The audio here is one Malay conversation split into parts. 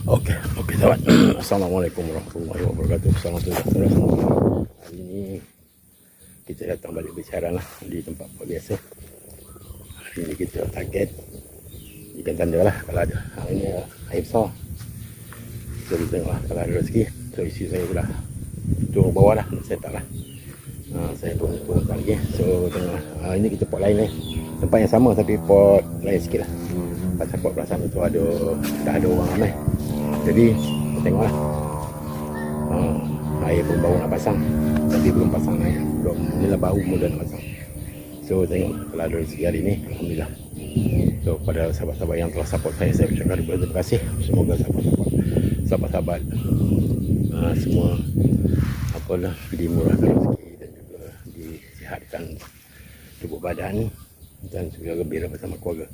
Okey sahabat. Assalamualaikum warahmatullahi wabarakatuh. Selamat sejahtera. Hari ini kita datang balik bersiaran lah di tempat biasa. Hari ini kita target ikan tanda lah kalau ada. Hari ini air besar. So kita tengok lah kalau ada rezeki. So isi saya pula turun bawah lah, set up lah. Saya turun lagi. So tengok lah. Ini kita pot lain ni. Tempat yang sama tapi pot lain sikit lah. Pasal pot perasaan itu dah ada orang ramai. Jadi kita tengoklah. Air pun baru nak pasang, tapi belum pasang air. Inilah baru mula nak pasang. So tengok kalau ada rezeki hari ni, alhamdulillah. So pada sahabat-sahabat yang telah support saya ucapkan terima kasih. Semoga sahabat-sahabat semua apalah dimurahkan rezeki dan juga disihatkan tubuh badan dan juga gembira bersama keluarga.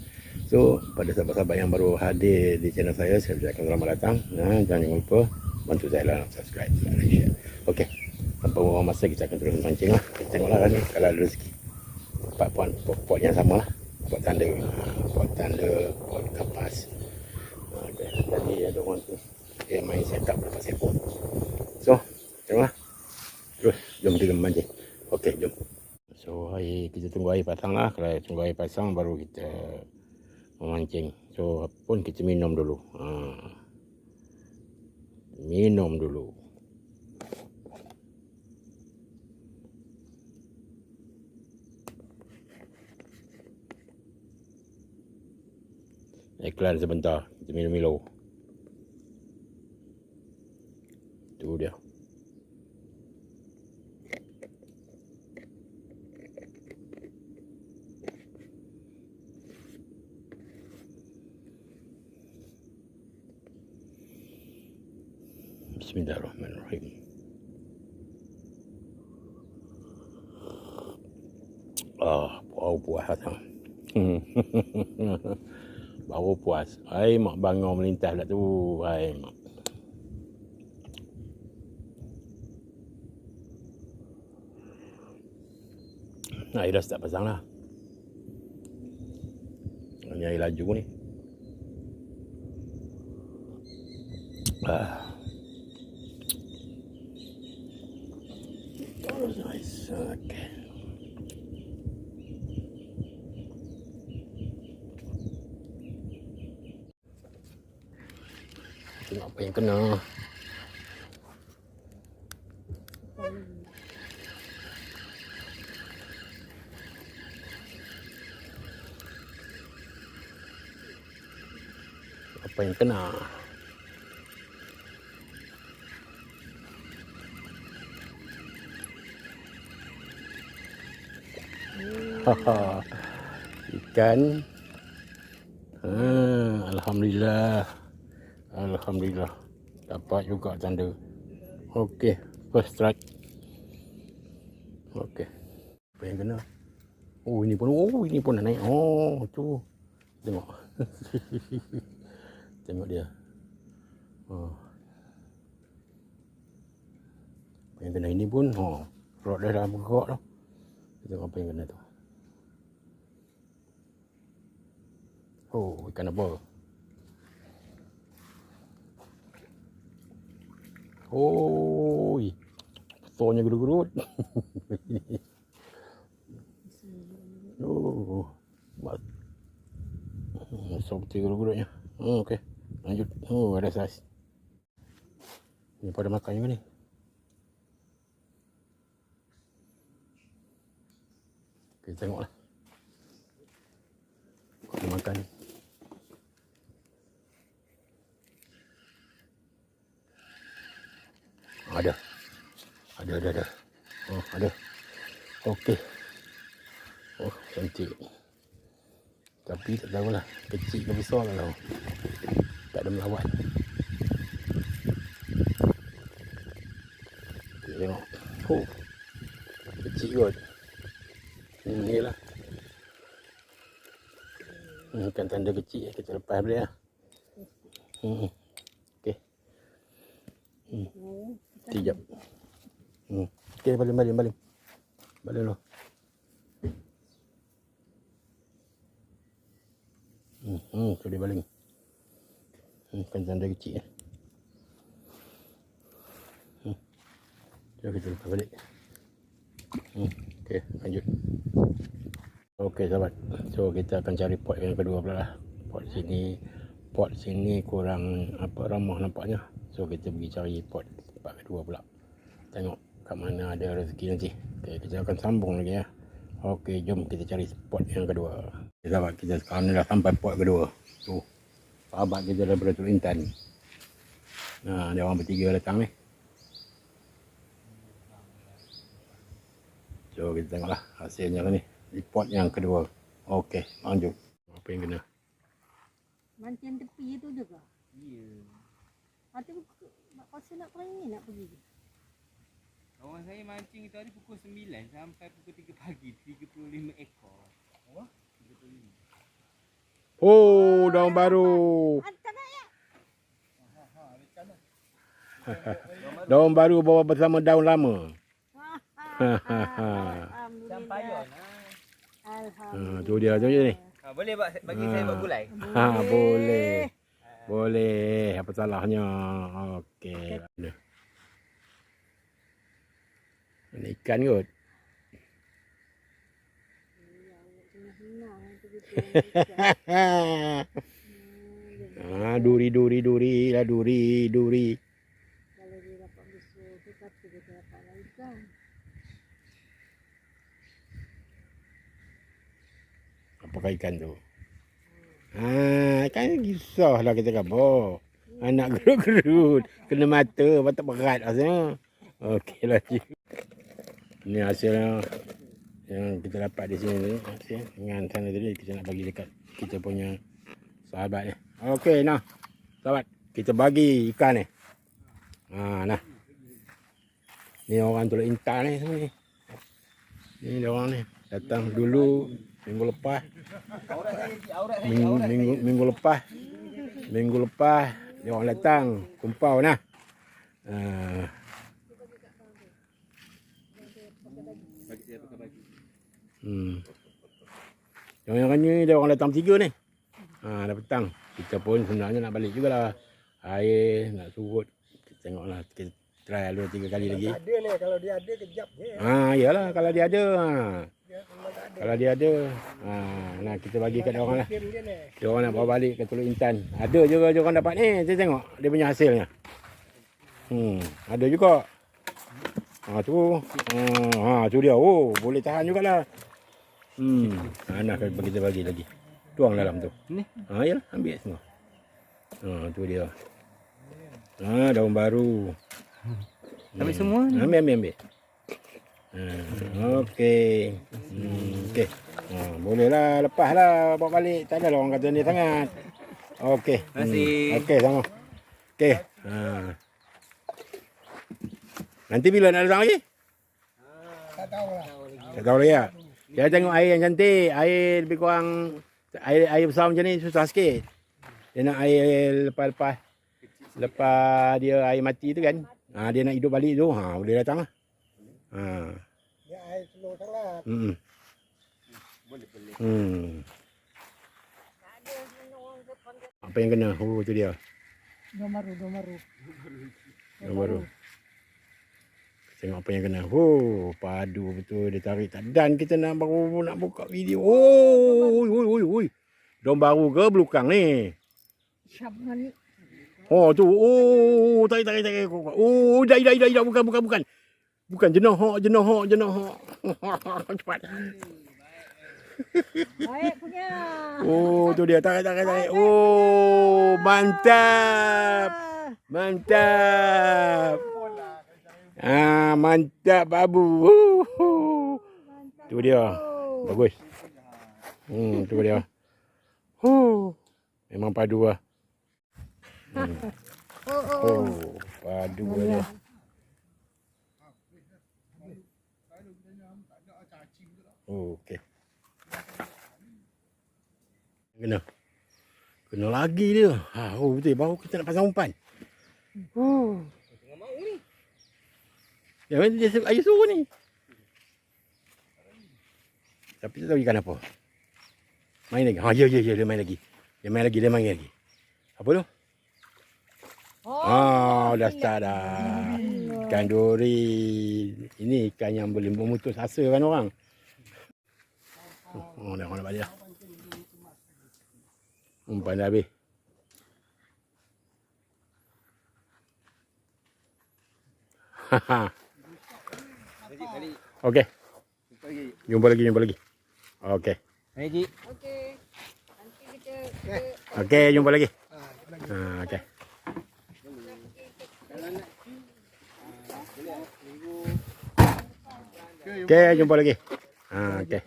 So pada sahabat-sahabat yang baru hadir di channel saya ucapkan selamat datang. Jangan lupa bantu saya dalam subscribe dan share. Okey, tanpa buang masa kita akan terus mancing lah. Kita tengoklah ni kalau ada rezeki. Pot yang sama lah. Pot tanda, pot kapas. Tadi ada orang tu dia main set up dapat sepot. So tengoklah. Terus jom kita mancing. Okey, jom. So kita tunggu air pasang lah. Kalau tunggu air pasang baru kita memancing. So pun kita minum dulu. Minum dulu. Iklan sebentar. Kita minum Milo. Tu dia. Bismillahirrahmanirrahim. Baru puas lah. Baru puas. Mak bangun melintas lah tu. Mak. Air dah start pasang lah. Ini air laju ni. Nice. Okay. Tengok apa yang kena. Apa yang kena. Ikan. Alhamdulillah. Alhamdulillah. Dapat juga tanda. Okey, first strike. Okey. Apa yang kena? Ini pun dah naik. Tu. Tengok. Tengok dia. Apa yang kena ini pun, rod dah bergerak dah. Tengok apa yang kena tu. Ikan apa? Besarnya gerut-gerut. Besar betul gerut-gerutnya. Okey, lanjut. Ada saiz. Ini pada makan juga ni. Kita tengoklah. Pada makan. Ada. Ada. Okey. Cantik. Tapi tak tahulah kecil ke besar kalau. Tak ada melawat. Kita tengok. Kecil kot. Ni lah. Ikan tanda kecil kita lepas boleh lah. Okey. Sekejap. Okey, balik. Balik dulu. Tu dia baling. Ikan tanda kecil. Jom kita lepas balik. Okey, lanjut. Okey sahabat. So kita akan cari pot yang kedua pula lah. Pot sini kurang ramah nampaknya. So kita pergi cari pot tempat kedua pula. Tengok kat mana ada rezeki nanti. Okey, kita akan sambung lagi ya. Okey, jom kita cari pot yang kedua. Okay, sahabat, kita sekarang ni dah sampai pot kedua. Tu. Sahabat kita daripada Teluk Intan. Nah, dia orang bertiga datang ni. So kita tengoklah hasilnya ni. Di pot yang kedua. Okey, lanjut. Apa yang kena? Mancing tepi tu juga. Ya. Hati pasal nak pergi nak pergi. Kawan saya mancing tadi pukul 9 sampai pukul 3 pagi, 35 ekor. Wah, 35. Oh, daun baru. Daun baru bawa bersama daun lama. Sampayon. Alhamdulillah. Tu dia ni. Boleh bagi saya buat gulai? Boleh. Boleh. Apa salahnya? Okey. Ini ikan kot. Duri lah, duri. Kalau dia dapat besar tu kata dia dapat ikan. Apakah ikan tu? Kan kisah lah kita kabar. Anak gerut-gerut. Kena mata, batak berat rasanya. Okey lanjut. Ini hasilnya yang kita dapat di sini ni. Hasil dengan sana tadi kita nak bagi dekat kita punya sahabat ni. Okey nah. Sahabat, kita bagi ikan ni. Nah. Ni orang Teluk Intan ni semua ni. Ni dia orang ni. Datang dulu minggu lepas. Minggu lepas dia orang datang kumpau nah. Yang ni dia orang datang bertiga ni. Dah petang. Kita pun sebenarnya nak balik jugalah. Air nak surut. Kita tengoklah, kita try 2-3 kali lagi. Ada ni, kalau dia ada kejap je. Iyalah kalau dia ada. Kalau dia ada. Nah kita bagi kat dia orang lah. Dia orang nak bawa balik ke Teluk Intan. Ada juga dia orang dapat ni. Kita tengok dia punya hasilnya. Ada juga. Tu dia. Oh, boleh tahan jugalah. Nak kita bagi lagi. Tuang dalam tu. Ni. Yalah, ambil semua. Tu dia. Daun baru. Ambil semua ni. Ambil. Okey. Okey. Bolehlah, lepaslah bawa balik. Tak adalah orang kata ni sangat. Okey. Terima kasih. Okey, sama. Okey. Nanti bila nak datang lagi? Tak tahulah. Tak tahu lagi ya. Dia tengok air yang cantik. Air lebih kurang air besar macam ni susah sikit. Dia nak air lepas dia air mati tu kan. Dia nak hidup balik tu. Boleh datang lah. Dia air slow sangat. Apa yang kena? Tu dia. Daun baru. Tengok apa yang kena. Padu betul dia tarik. Dan kita nak buka video. Oi. Daun baru ke belukang ni? Syabman ni. Tu. Tarik. Dah. Bukan. Bukan jenah hok. Cepat. Baik punya. Tu dia. Tarik. Mantap. Mantap babu. Tu dia. Bagus. Tu dia. Memang padu lah. Padu dia. Okey. Kena lagi dia. Betul. Baru kita nak pasang umpan. Yang dia air suruh ni. Tapi tak tahu ikan apa. Main lagi. Ya, dia main lagi. Dia main lagi. Apa tu? Dah start dah. Ikan duri. Ini ikan yang boleh memutus asa kan orang. Oh, dah nak balik dah. Umpan dah habis. Okey. Jumpa lagi. Okey. Haji. Okey. Nanti kita Okey, jumpa lagi. Okey. Okey, jumpa lagi. Okey.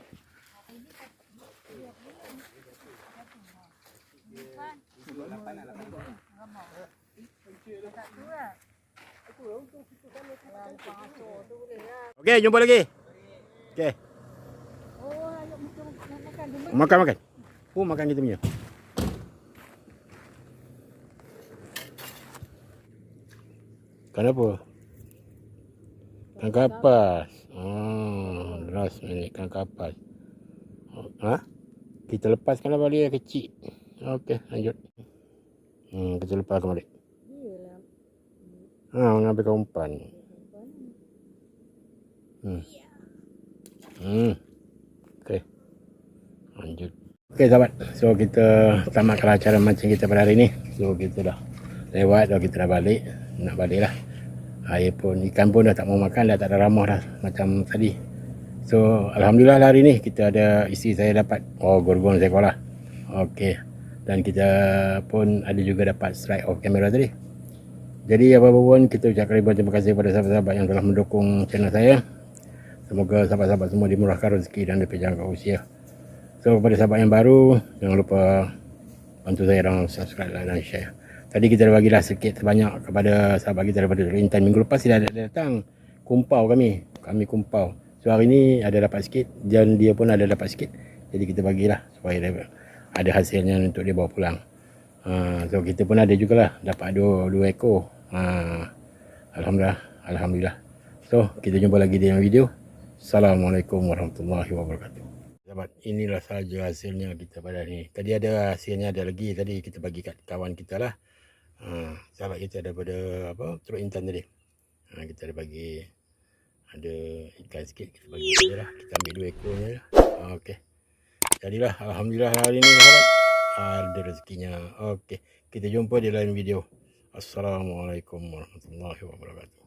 Okey, jumpa lagi. Okey. Oh, ayo makan dulu. Makan. Makan kita punya. Kenapa? Ikan kapas. Last minute ikan kapas. Kita lepaskanlah balik yang kecil. Okey, lanjut. Kita lepaskan balik. Iyalah. Mengambil umpan. Okey. Lanjut. Okey sahabat. So kita tamatkan acara mancing kita pada hari ni. So kita dah lewat, kita dah balik. Nak balik lah. Air pun, ikan pun dah tak mau makan, dah tak ada ramah dah macam tadi. So alhamdulillah hari ni kita ada, isteri saya dapat gorgon seekor lah. Okey. Dan kita pun ada juga dapat strike off kamera tadi. Jadi apa-apa pun kita ucapkan ribuan terima kasih kepada sahabat-sahabat yang telah mendukung channel saya. Semoga sahabat-sahabat semua dimurahkan rezeki dan dipanjangkan usia. So kepada sahabat yang baru, jangan lupa bantu saya dalam subscribe, like dan share. Tadi kita dah bagilah sedikit sebanyak kepada sahabat kita daripada Intan. Minggu lepas dia datang kumpau kami kumpau. So hari ni ada dapat sikit dan dia pun ada dapat sikit. Jadi kita bagilah supaya dia ada hasilnya untuk dia bawa pulang. So kita pun ada jugalah dapat dua ekor. Alhamdulillah. So kita jumpa lagi di dalam video. Assalamualaikum warahmatullahi wabarakatuh. Sahabat, inilah sahaja hasilnya kita pada hari ni. Tadi ada hasilnya, ada lagi. Tadi kita bagi kat kawan kita lah. Sahabat kita daripada Teluk Intan tadi. Kita ada bagi, ada ikan sikit, kita bagi dia lah. Kita ambil 2 ekornya lah. Okey. Jadilah alhamdulillah hari ni sahabat ada rezekinya. Okey. Kita jumpa di lain video. Assalamualaikum warahmatullahi wabarakatuh.